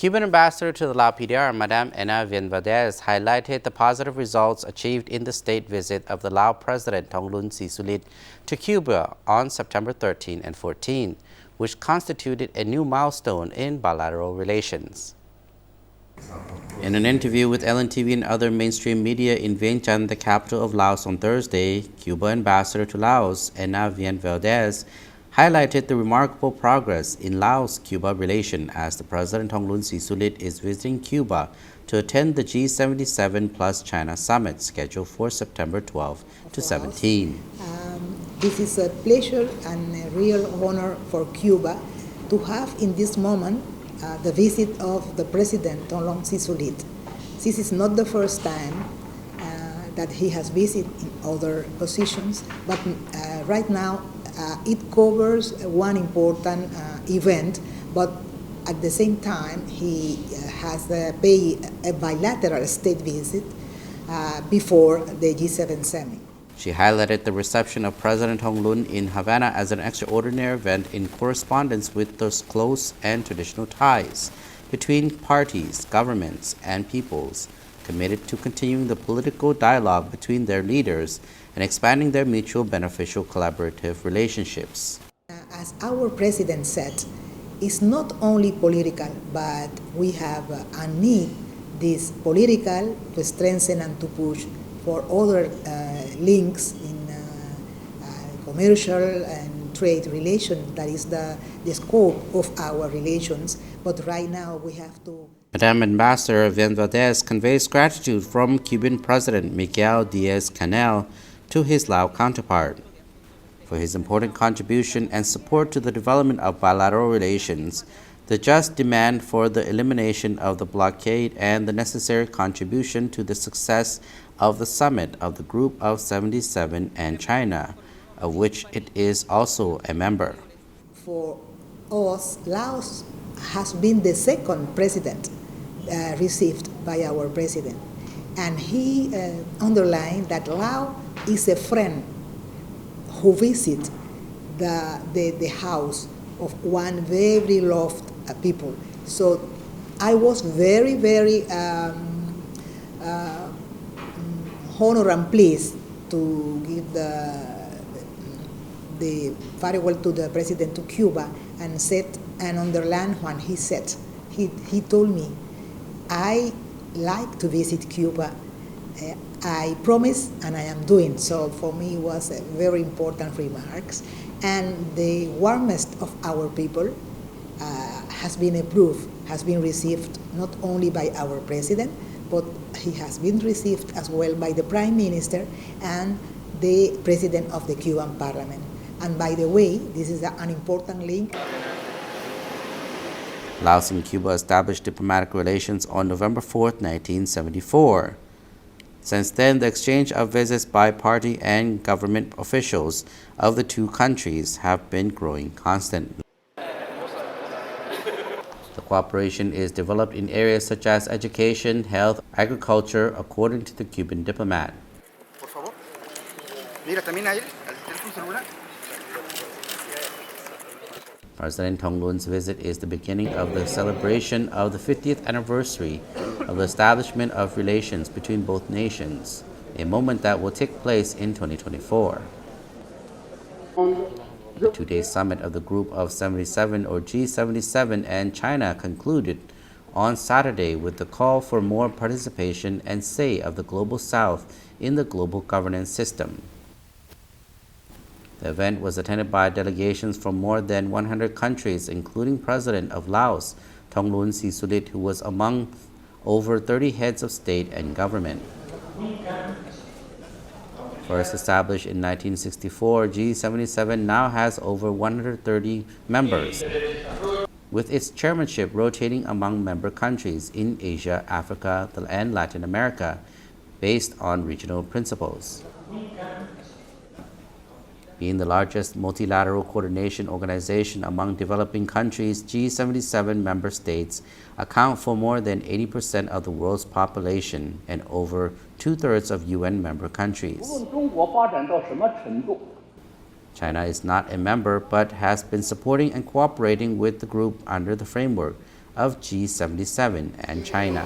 Cuban Ambassador to the Lao PDR, Mme Enna Viant Valdés, highlighted the positive results achieved in the state visit of the Lao President Thongloun Sisoulith to Cuba on September 13 and 14, which constituted a new milestone in bilateral relations. In an interview with LNTV and other mainstream media in Vientiane, the capital of Laos, on Thursday, Cuba Ambassador to Laos, Enna Viant Valdés, highlighted the remarkable progress in Laos-Cuba relation as the President Thongloun Sisoulith is visiting Cuba to attend the G77 plus China summit scheduled for September 12 to 17. This is a pleasure and a real honor for Cuba to have in this moment the visit of the President Thongloun Sisoulith. This is not the first time that he has visited in other positions, but right now it covers one important event, but at the same time he has paid a bilateral state visit before the G7 summit. She highlighted the reception of President Thongloun in Havana as an extraordinary event in correspondence with those close and traditional ties between parties, governments, and peoples, committed to continuing the political dialogue between their leaders and expanding their mutual beneficial collaborative relationships. As our president said, it's not only political, but we have a need, this political, to strengthen and to push for other links in commercial and trade relations. That is the scope of our relations. But right now we have to... Mme. Ambassador Viant Valdés conveys gratitude from Cuban President Miguel Diaz-Canel to his Lao counterpart for his important contribution and support to the development of bilateral relations, the just demand for the elimination of the blockade, and the necessary contribution to the success of the summit of the Group of 77 and China, of which it is also a member. For us, Laos has been the second president received by our president, and he underlined that Laos is a friend who visits the house of one very loved people. So I was very, very honored and pleased to give the farewell to the president to Cuba, and said and underlined when he said, he told me, I like to visit Cuba. I promise and I am doing. So for me it was a very important remarks, and the warmest of our people has been approved, has been received not only by our president, but he has been received as well by the Prime Minister and the President of the Cuban Parliament. And by the way, this is an important link. Laos and Cuba established diplomatic relations on November 4, 1974. Since then, the exchange of visits by party and government officials of the two countries have been growing constantly. The cooperation is developed in areas such as education, health, agriculture, according to the Cuban diplomat. President Thongloun's visit is the beginning of the celebration of the 50th anniversary of the establishment of relations between both nations, a moment that will take place in 2024. The two-day summit of the Group of 77 or G77 and China concluded on Saturday with the call for more participation and say of the Global South in the global governance system. The event was attended by delegations from more than 100 countries, including President of Laos, Thongloun Sisoulith, who was among over 30 heads of state and government. First established in 1964, G77 now has over 130 members, with its chairmanship rotating among member countries in Asia, Africa, and Latin America, based on regional principles. Being the largest multilateral coordination organization among developing countries, G77 member states account for more than 80% of the world's population and over 2/3 of UN member countries. China is not a member but has been supporting and cooperating with the group under the framework of G77 and China.